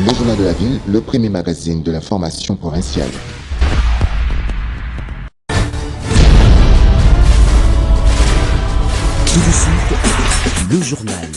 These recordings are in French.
Le Journal de la Ville, le premier magazine de l'information provinciale. Tout de suite, le journal.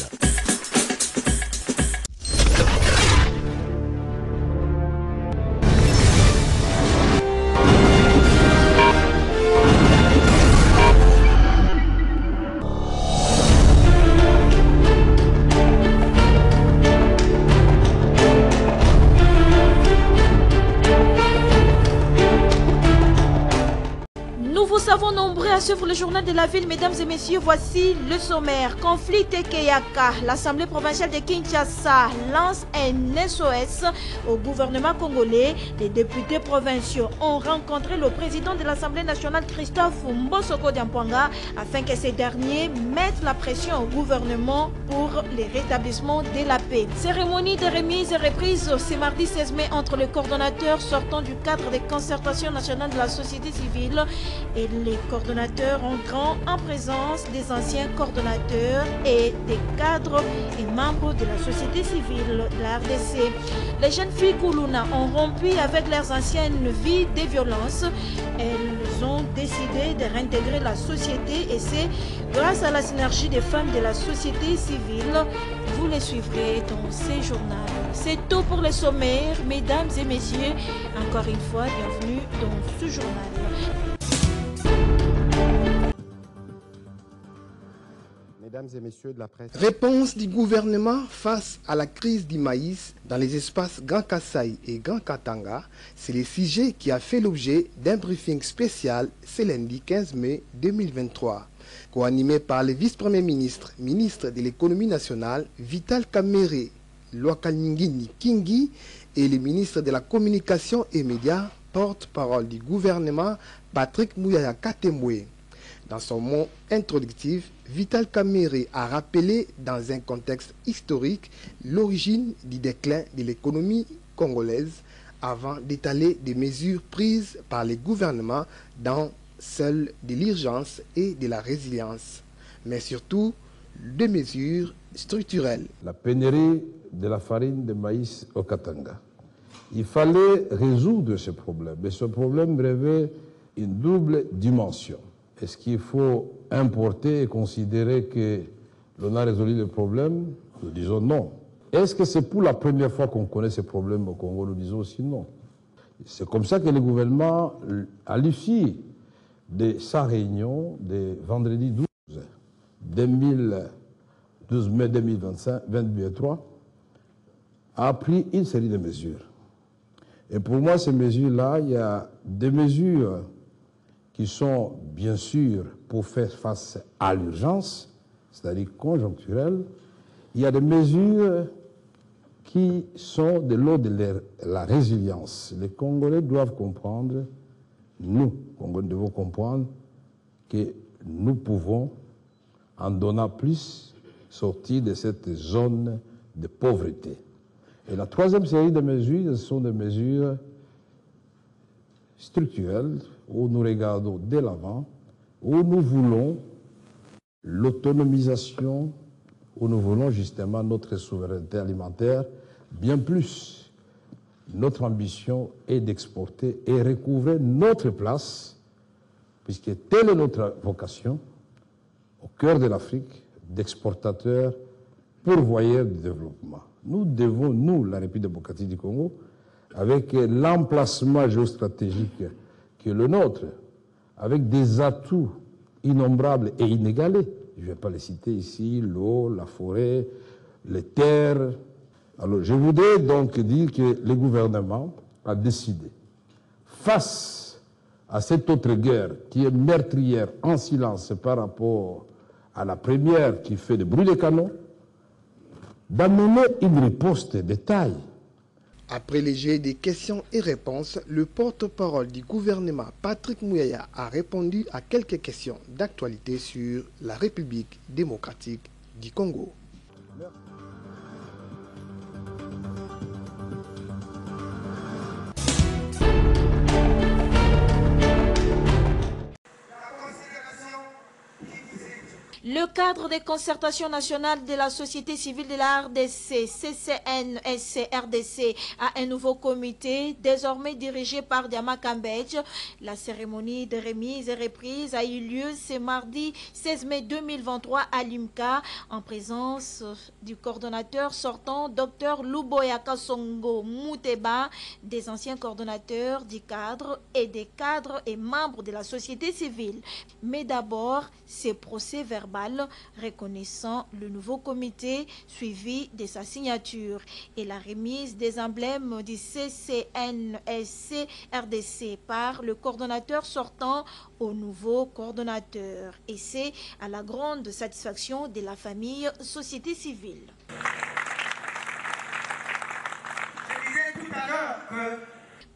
À suivre le journal de la ville, mesdames et messieurs, voici le sommaire. Conflit Tekeyaka, l'Assemblée provinciale de Kinshasa lance un SOS au gouvernement congolais. Les députés provinciaux ont rencontré le président de l'Assemblée nationale, Christophe Mbosoko Diampouanga, afin que ces derniers mettent la pression au gouvernement pour le rétablissement de la paix. Cérémonie de remise et reprise ce mardi 16 mai entre les coordonnateurs sortant du cadre de concertation nationale de la société civile et les coordonnateurs entrant en présence des anciens coordonnateurs et des cadres et membres de la société civile de la RDC. Les jeunes filles Koulouna ont rompu avec leurs anciennes vies de violence. Elles ont décidé de réintégrer la société et c'est grâce à la synergie des femmes de la société civile. Vous les suivrez dans ces journaux. C'est tout pour les sommaires, mesdames et messieurs. Encore une fois, bienvenue dans ce journal. Mesdames et messieurs de la presse. Réponse du gouvernement face à la crise du maïs dans les espaces Grand Kasaï et Grand Katanga, c'est le sujet qui a fait l'objet d'un briefing spécial ce lundi 15 mai 2023. Co-animé par le vice-premier ministre, ministre de l'économie nationale, Vital Kamerhe Lwakalingini Kingi et le ministre de la communication et médias, porte-parole du gouvernement, Patrick Mouyaya Katemwe. Dans son mot introductif, Vital Kamerhe a rappelé dans un contexte historique l'origine du déclin de l'économie congolaise avant d'étaler des mesures prises par les gouvernements dans celles de l'urgence et de la résilience, mais surtout des mesures structurelles. La pénurie de la farine de maïs au Katanga. Il fallait résoudre ce problème, mais ce problème revêt une double dimension. Est-ce qu'il faut importer et considérer que l'on a résolu le problème? Nous disons non. Est-ce que c'est pour la première fois qu'on connaît ce problème au Congo? Nous disons aussi non. C'est comme ça que le gouvernement, à l'issue de sa réunion de vendredi 12 mai 2023, a pris une série de mesures. Et pour moi, ces mesures-là, il y a des mesures qui sont bien sûr pour faire face à l'urgence, c'est-à-dire conjoncturelle. Il y a des mesures qui sont de l'ordre de la résilience. Les Congolais doivent comprendre, nous, Congolais, devons comprendre que nous pouvons, en donnant plus, sortir de cette zone de pauvreté. Et la troisième série de mesures, ce sont des mesures structurelles, où nous regardons dès l'avant, où nous voulons l'autonomisation, où nous voulons justement notre souveraineté alimentaire, bien plus. Notre ambition est d'exporter et recouvrer notre place, puisque telle est notre vocation, au cœur de l'Afrique, d'exportateurs, pourvoyeurs du développement. Nous devons, nous, la République démocratique du Congo, avec l'emplacement géostratégique qui est le nôtre, avec des atouts innombrables et inégalés. Je ne vais pas les citer ici, l'eau, la forêt, les terres. Alors, je voudrais donc dire que le gouvernement a décidé, face à cette autre guerre qui est meurtrière en silence par rapport à la première qui fait des bruits de canon, d'amener une riposte de taille. Après les jets des questions et réponses, le porte-parole du gouvernement, Patrick Mouyaya, a répondu à quelques questions d'actualité sur la République démocratique du Congo. Le cadre des concertations nationales de la société civile de la RDC, CCNSC-RDC, a un nouveau comité, désormais dirigé par Diama Kambedge. La cérémonie de remise et reprise a eu lieu ce mardi 16 mai 2023 à l'IMCA, en présence du coordonnateur sortant, Dr Luboyaka Songo Mouteba, des anciens coordonnateurs du cadre et des cadres et membres de la société civile. Mais d'abord, ces procès-verbal reconnaissant le nouveau comité suivi de sa signature et la remise des emblèmes du CCNSC-RDC par le coordonnateur sortant au nouveau coordonnateur. Et c'est à la grande satisfaction de la famille société civile. Je disais tout à l'heure que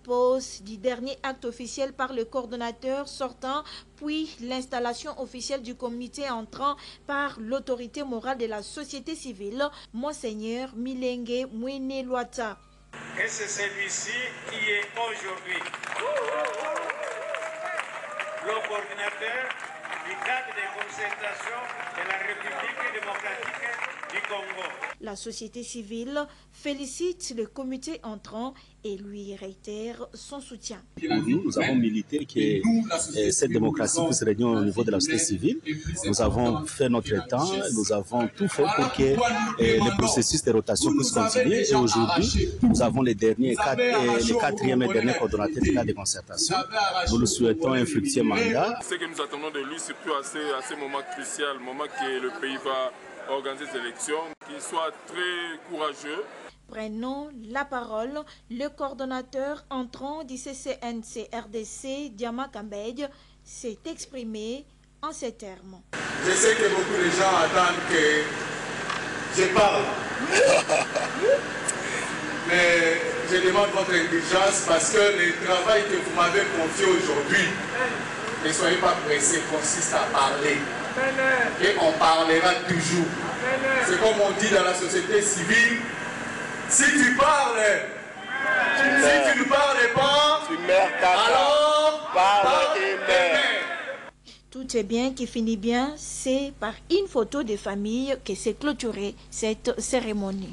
Pose du dernier acte officiel par le coordonnateur sortant, puis l'installation officielle du comité entrant par l'autorité morale de la société civile, Monseigneur Milenge Mouine-Loata. et c'est celui-ci qui est aujourd'hui le coordinateur du cadre de concertation de la République démocratique du Congo. La société civile félicite le comité entrant et lui réitère son soutien. Nous avons milité que cette démocratie puisse régner au niveau de la société civile. Nous avons fait notre temps, nous avons tout fait pour que le processus de rotation puisse continuer. Et aujourd'hui, nous avons les quatrième et dernier coordonnateur du cadre de concertation. Nous lui souhaitons un fructueux mandat. Ce que nous attendons de lui, surtout à ce moment crucial, moment que le pays va organiser des élections, qu'il soit très courageux. Prenons la parole, le coordonnateur entrant du CCNC-RDC, Diama Kambedge, s'est exprimé en ces termes. Je sais que beaucoup de gens attendent que je parle. Mais je demande votre indulgence parce que le travail que vous m'avez confié aujourd'hui, ne soyez pas pressés, consiste à parler. Et on parlera toujours. C'est comme on dit dans la société civile, si tu parles, si tu ne parles pas, alors parle et meurs. Tout est bien qui finit bien, c'est par une photo de famille que s'est clôturée cette cérémonie.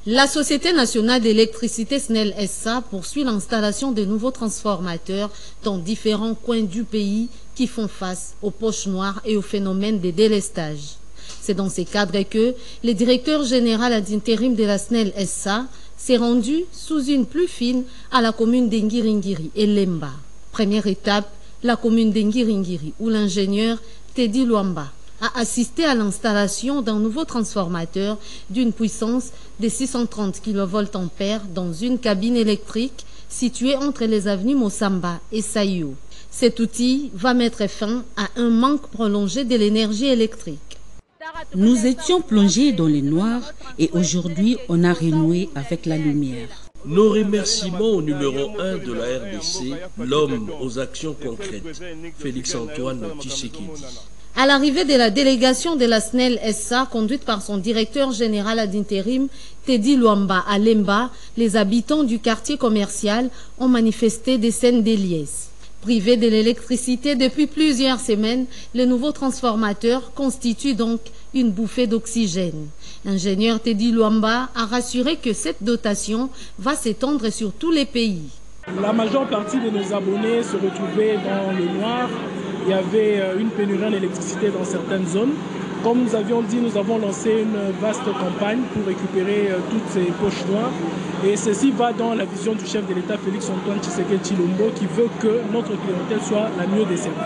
La Société nationale d'électricité SNEL SA poursuit l'installation de nouveaux transformateurs dans différents coins du pays qui font face aux poches noires et au phénomène de délestage. C'est dans ces cadres que le directeur général d'intérim de la SNEL SA s'est rendu sous une pluie fine à la commune d'Engiringiri et Lemba. Première étape, la commune d'Engiringiri où l'ingénieur Teddy Luamba a assisté à l'installation d'un nouveau transformateur d'une puissance de 630 kVA dans une cabine électrique située entre les avenues Mossamba et Saïo. Cet outil va mettre fin à un manque prolongé de l'énergie électrique. Nous étions plongés dans le noir et aujourd'hui on a renoué avec la lumière. Nos remerciements au numéro 1 de la RDC, l'homme aux actions concrètes, Félix-Antoine Tshisekedi. À l'arrivée de la délégation de la SNEL SA, conduite par son directeur général d'intérim, Teddy Luamba à Lemba, les habitants du quartier commercial ont manifesté des scènes déliesse. Privés de l'électricité depuis plusieurs semaines, le nouveau transformateur constitue donc une bouffée d'oxygène. L'ingénieur Teddy Luamba a rassuré que cette dotation va s'étendre sur tous les pays. La majeure partie de nos abonnés se retrouvaient dans le noir. Il y avait une pénurie en électricité dans certaines zones. Comme nous avions dit, nous avons lancé une vaste campagne pour récupérer toutes ces poches noires. Et ceci va dans la vision du chef de l'État, Félix-Antoine Tshisekedi Tshilombo, qui veut que notre clientèle soit la mieux desservie.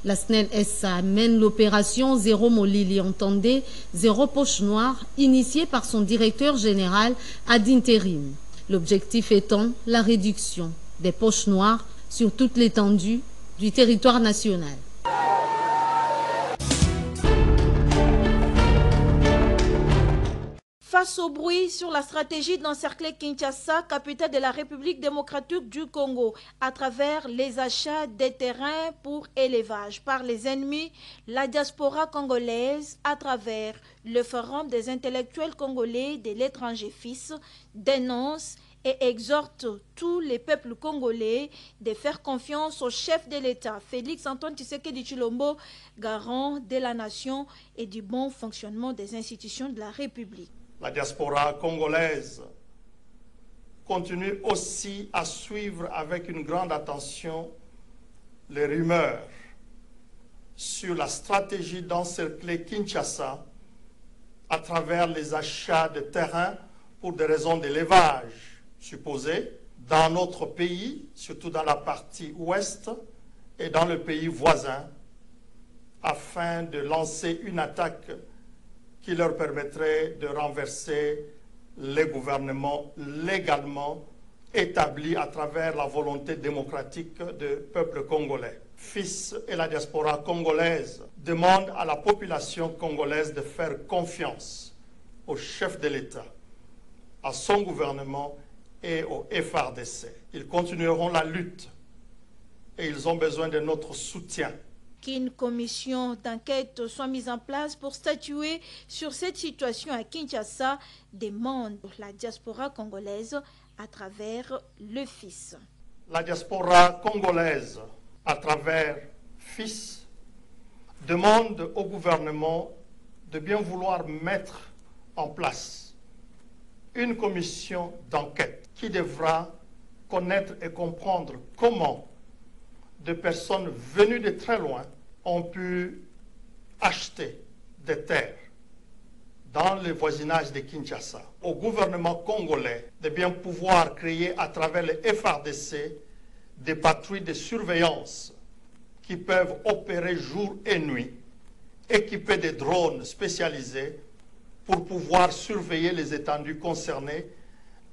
La SNEL SA mène l'opération Zéro Molili, entendez, Zéro Poche Noire, initiée par son directeur général ad intérim. L'objectif étant la réduction des poches noires sur toute l'étendue du territoire national. Face au bruit sur la stratégie d'encercler Kinshasa, capitale de la République démocratique du Congo, à travers les achats des terrains pour élevage par les ennemis, la diaspora congolaise, à travers le Forum des intellectuels congolais de l'étranger fils, dénonce et exhorte tous les peuples congolais de faire confiance au chef de l'État, Félix Antoine Tshisekedi Tshilombo, garant de la nation et du bon fonctionnement des institutions de la République. La diaspora congolaise continue aussi à suivre avec une grande attention les rumeurs sur la stratégie d'encercler Kinshasa à travers les achats de terrains pour des raisons d'élevage supposées dans notre pays, surtout dans la partie ouest et dans le pays voisin, afin de lancer une attaque qui leur permettrait de renverser les gouvernements légalement établis à travers la volonté démocratique du peuple congolais. FIS et la diaspora congolaise demandent à la population congolaise de faire confiance au chef de l'État, à son gouvernement et au FARDC. Ils continueront la lutte et ils ont besoin de notre soutien. Qu'une commission d'enquête soit mise en place pour statuer sur cette situation à Kinshasa, demande la diaspora congolaise à travers le FIS. La diaspora congolaise, à travers FIS, demande au gouvernement de bien vouloir mettre en place une commission d'enquête qui devra connaître et comprendre comment des personnes venues de très loin ont pu acheter des terres dans le voisinage de Kinshasa. Au gouvernement congolais de bien pouvoir créer à travers le FARDC des patrouilles de surveillance qui peuvent opérer jour et nuit, équipées de drones spécialisés pour pouvoir surveiller les étendues concernées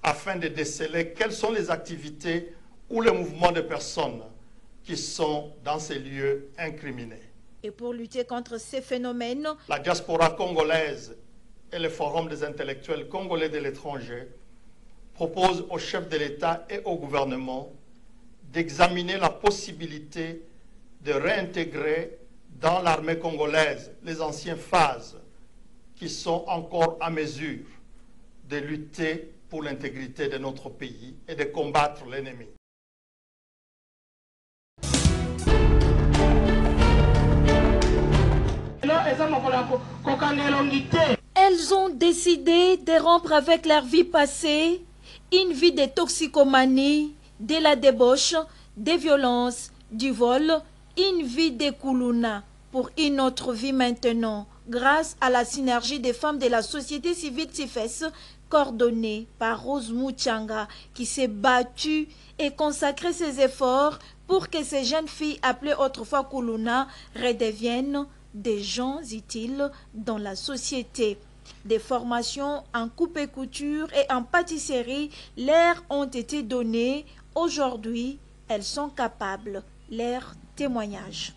afin de déceler quelles sont les activités ou les mouvements de personnes qui sont dans ces lieux incriminés. Et pour lutter contre ces phénomènes, la diaspora congolaise et le Forum des intellectuels congolais de l'étranger proposent au chef de l'État et au gouvernement d'examiner la possibilité de réintégrer dans l'armée congolaise les anciens phases qui sont encore à mesure de lutter pour l'intégrité de notre pays et de combattre l'ennemi. Elles ont décidé de rompre avec leur vie passée, une vie de toxicomanie, de la débauche, des violences, du vol, une vie de Kuluna pour une autre vie maintenant, grâce à la synergie des femmes de la société civile CIFES, coordonnée par Rose Mouchanga, qui s'est battue et consacré ses efforts pour que ces jeunes filles appelées autrefois Kuluna redeviennent des gens utiles dans la société. Des formations en coupe et couture et en pâtisserie leur ont été données. Aujourd'hui, elles sont capables. Leur témoignage.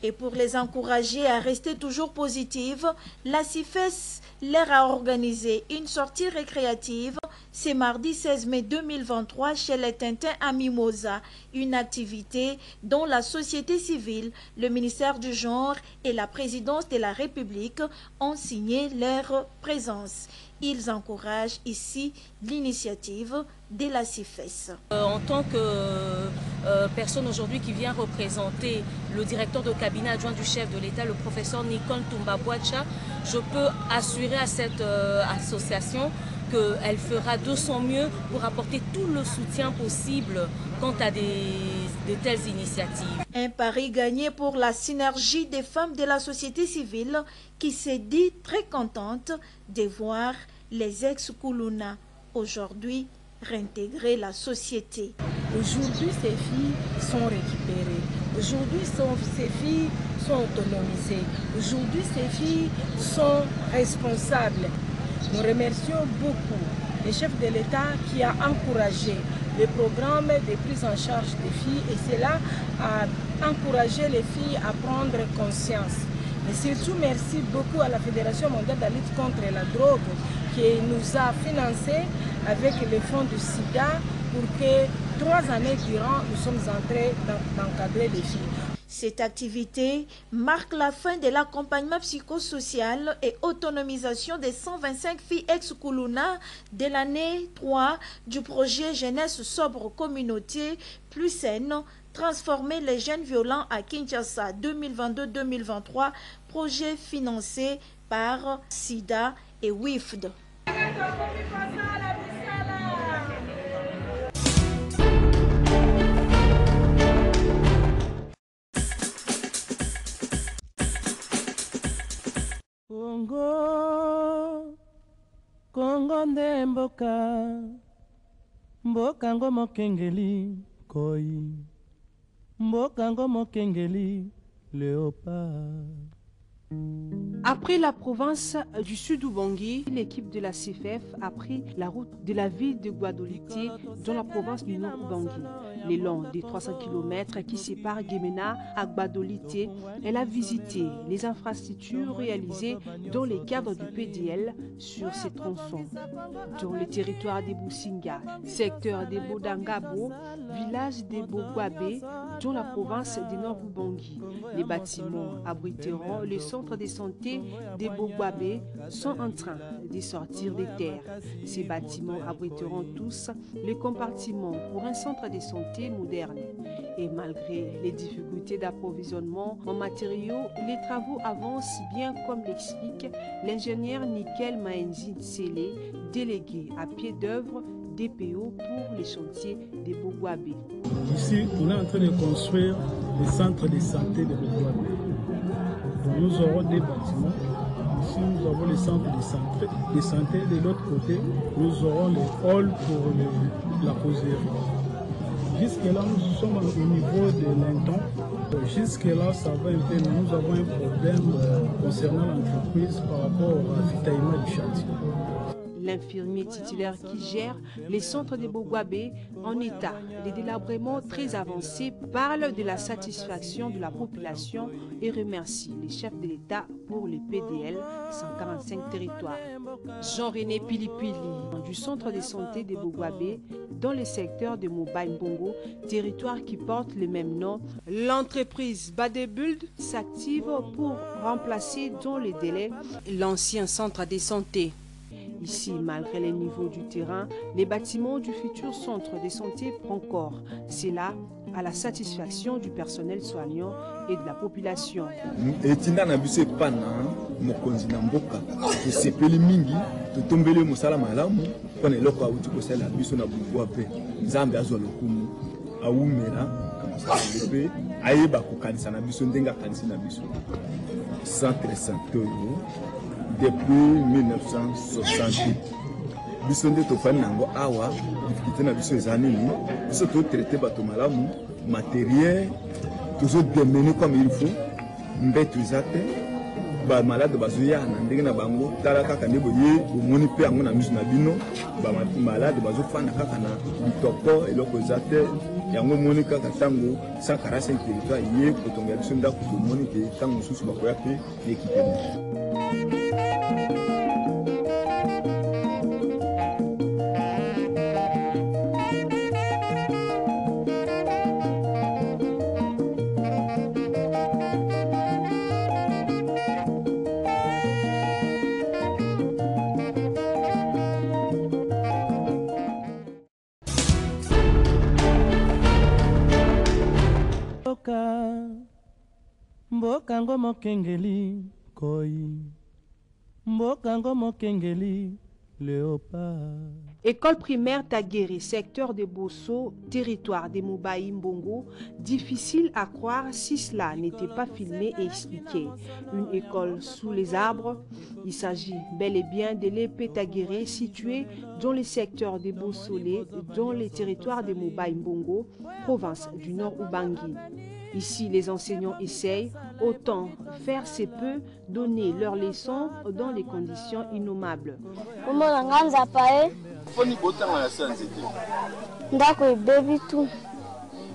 Et pour les encourager à rester toujours positives, la CIFES leur a organisé une sortie récréative ce mardi 16 mai 2023 chez les Tintins à Mimosa, une activité dont la société civile, le ministère du Genre et la présidence de la République ont signé leur présence. Ils encouragent ici l'initiative de la CIFES. En tant que personne aujourd'hui qui vient représenter le directeur de cabinet adjoint du chef de l'État, le professeur Nicole Toumba-Boacha, je peux assurer à cette association qu'elle fera de son mieux pour apporter tout le soutien possible quant à de telles initiatives. Un pari gagné pour la synergie des femmes de la société civile qui s'est dit très contente de voir les ex-Kuluna aujourd'hui réintégrer la société. Aujourd'hui, ces filles sont récupérées. Aujourd'hui, ces filles sont autonomisées. Aujourd'hui, ces filles sont responsables. Nous remercions beaucoup le chef de l'État qui a encouragé le programme de prise en charge des filles et cela a encouragé les filles à prendre conscience. Mais surtout, merci beaucoup à la Fédération mondiale de la lutte contre la drogue qui nous a financé avec les fonds du SIDA pour que 3 années durant, nous sommes entrés d'encadrer les filles. Cette activité marque la fin de l'accompagnement psychosocial et autonomisation des 125 filles ex-Koulouna de l'année 3 du projet Jeunesse sobre communauté plus saine, transformer les jeunes violents à Kinshasa 2022-2023, projet financé par SIDA et WIFD. Kongo nde mboka ngo mokengeli koi mboka ngo mokengeli léopard. Après la province du Sud-Ubangi, l'équipe de la CFF a pris la route de la ville de Guadolité dans la province du Nord-Ubangi. Le long des 300 km qui séparent Guémena à Guadolité, elle a visité les infrastructures réalisées dans le cadre du PDL sur ces tronçons. Dans le territoire des Boussinga, secteur des Bodangabo, village des Bogwabé, dans la province du Nord-Ubangi, les bâtiments abriteront le centre de santé des Bogwabé sont en train de sortir des terres. Ces bâtiments abriteront tous les compartiments pour un centre de santé moderne. Et malgré les difficultés d'approvisionnement en matériaux, les travaux avancent bien comme l'explique l'ingénieur Nickel Maenzi Tsele, délégué à pied d'œuvre DPO pour les chantiers des Bogwabé. Ici, on est en train de construire le centre de santé de Bogwabé. Nous aurons des bâtiments. Ici, nous avons le centre de santé. De l'autre côté, nous aurons les halls pour la causerie. Jusque-là, nous sommes au niveau de l'Inton. Jusque-là, ça va un peu, mais nous avons un problème concernant l'entreprise par rapport au ravitaillement du chantier. L'infirmier titulaire qui gère les centres de Bogwabé en état de délabrement très avancé parle de la satisfaction de la population et remercie les chefs de l'État pour les PDL 145 territoires. Jean-René Pilipili du centre de santé de Bogwabé dans le secteur de Mobaï-Mbongo, territoire qui porte le même nom. L'entreprise Badebuld s'active pour remplacer dans les délais l'ancien centre de santé. Ici, malgré les niveaux du terrain, les bâtiments du futur centre de santé prennent corps. C'est là à la satisfaction du personnel soignant et de la population. Etinda na biso pana mokonzi na mboka tosepeli mingi totombeli mosala malamu pona eloko auti kosala biso na Bogwabé Nzambe azwa lokumu aumela mpe ayeba kokanisa na biso ndenge akanisi na biso centre santé depuis 1960. Biso nde tofani nango awa difficulté na biso eza nini biso totraite bato malamu matériel tozodemene comme il faut mbeto eza te bamalade bazoya na ndenge na bango tala kaka nde boye bomoni mpe yango na miso na bino bamalade bazofanda kaka na bitoko eloko eza te yango moni kaka ntango 145 territoire ye kotonga biso ndako tomoni ke ntango mosusu bakoya mpe ekipe mosusu. Mboka ngo mokengeli koi mboka ngo mokengeli léopard. École primaire Taguéré, secteur de Bosso, territoire de Mobaï-Mbongo, difficile à croire si cela n'était pas filmé et expliqué. Une école sous les arbres, il s'agit bel et bien de l'épée Taguéré située dans le secteur de Bossolé, dans les territoires de Mobaï-Mbongo, province du Nord-Ubangi. Ici, les enseignants essayent, autant faire se peut, donner leurs leçons dans des conditions innommables. Ndako ebebi tu.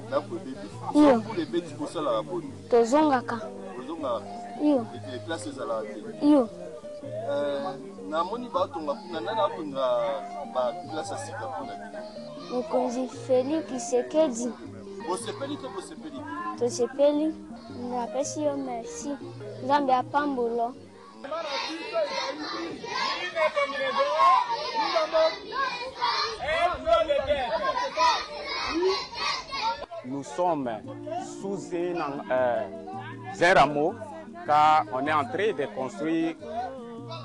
Ndako ebebi. Iyo. Pour les bêtes pour ça la bonne. Tozongaka. Tozongaka. Iyo. Et puis les classes ezala te. Iyo. Na moni ba tonga kuna nana tonga ba classe sika kuna bino. Mokonzi Félix Tshisekedi. Bosepeli to bosepeli. tosepeli napesi yo merci nzambe apambola. Nous sommes sous un rameau car on est en train de construire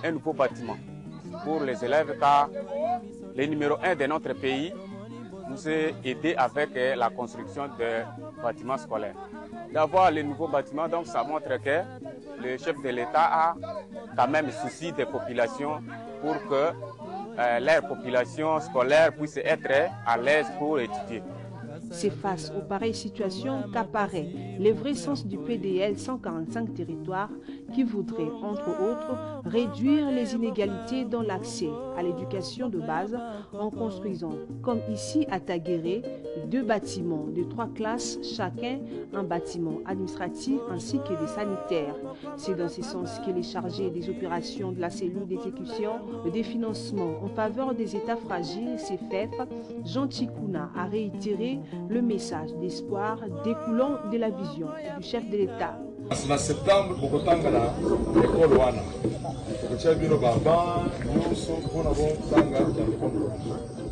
un nouveau bâtiment pour les élèves car le numéro 1 de notre pays nous a aidé avec la construction de bâtiments scolaires. D'avoir le nouveau bâtiment, donc ça montre que le chef de l'État a quand même souci des populations pour que leur population scolaire puisse être à l'aise pour étudier. C'est face aux pareilles situations qu'apparaît le vrai sens du PDL 145 territoires qui voudrait, entre autres, réduire les inégalités dans l'accès à l'éducation de base en construisant, comme ici à Taguéré, 2 bâtiments de 3 classes, chacun un bâtiment administratif ainsi que des sanitaires. C'est dans ce sens qu'il est chargé des opérations de la cellule d'exécution des financements en faveur des États fragiles, CFF, Jean Tchikouna a réitéré le message d'espoir découlant de la vision du chef de l'État. En septembre, beaucoup de temps l'école wana. Kucha bino baba, nyuso kuna bon tanga ya l'école.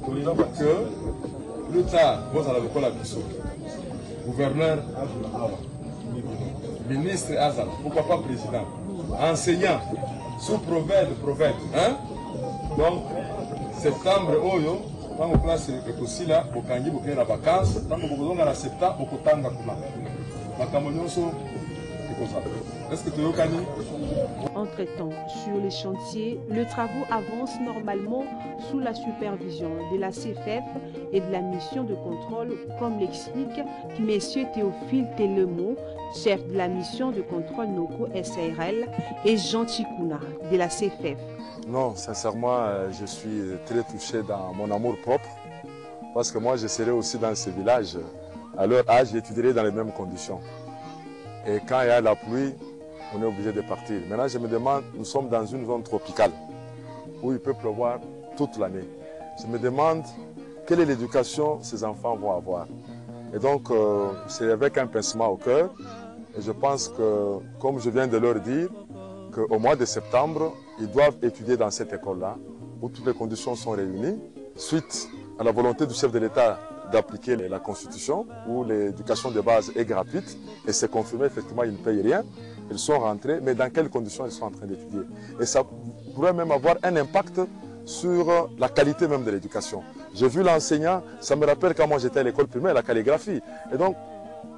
Kulina parce que plus tard, vous allez l'école à biso. Gouverneur Azala, ministre Azala, pourquoi pas président, enseignant, sous-prophète, hein? Donc septembre oyo quand on place aussi là, au Kangi, au Kenya, vacances, tant que vous avez accepté, au Kotanga, est-ce que tu es au Kani? Entre-temps, sur les chantiers, les travaux avancent normalement sous la supervision de la CFF et de la mission de contrôle, comme l'explique M. Théophile Telemo, chef de la mission de contrôle NOCO SARL, et Jean Tchikouna de la CFF. Non, sincèrement, je suis très touché dans mon amour propre parce que moi, je serai aussi dans ce village. À leur âge, j'étudierai dans les mêmes conditions. Et quand il y a la pluie, on est obligé de partir. Maintenant, je me demande, nous sommes dans une zone tropicale où il peut pleuvoir toute l'année. Je me demande quelle est l'éducation ces enfants vont avoir. Et donc, c'est avec un pincement au cœur. Et je pense que, comme je viens de leur dire, qu'au mois de septembre, ils doivent étudier dans cette école-là, où toutes les conditions sont réunies, suite à la volonté du chef de l'État d'appliquer la Constitution, où l'éducation de base est gratuite, et c'est confirmé, effectivement, ils ne payent rien. Ils sont rentrés, mais dans quelles conditions ils sont en train d'étudier? Et ça pourrait même avoir un impact sur la qualité même de l'éducation. J'ai vu l'enseignant, ça me rappelle quand moi j'étais à l'école primaire, la calligraphie. Et donc,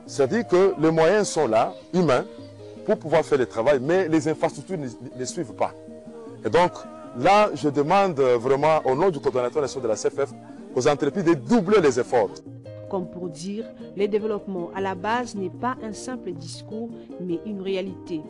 ça dit que les moyens sont là, humains, pour pouvoir faire le travail, mais les infrastructures ne suivent pas. Et donc, là, je demande vraiment, au nom du coordonnateur national de la CFF, aux entreprises de doubler les efforts. Comme pour dire, le développement à la base n'est pas un simple discours, mais une réalité.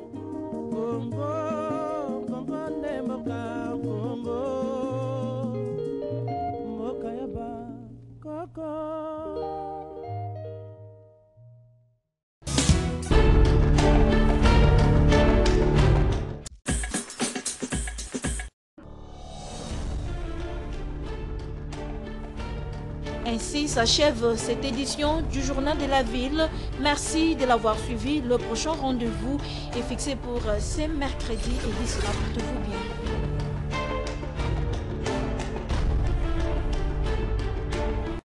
Ainsi s'achève cette édition du Journal de la Ville. Merci de l'avoir suivi. Le prochain rendez-vous est fixé pour ce mercredi et d'ici là, portez-vous bien.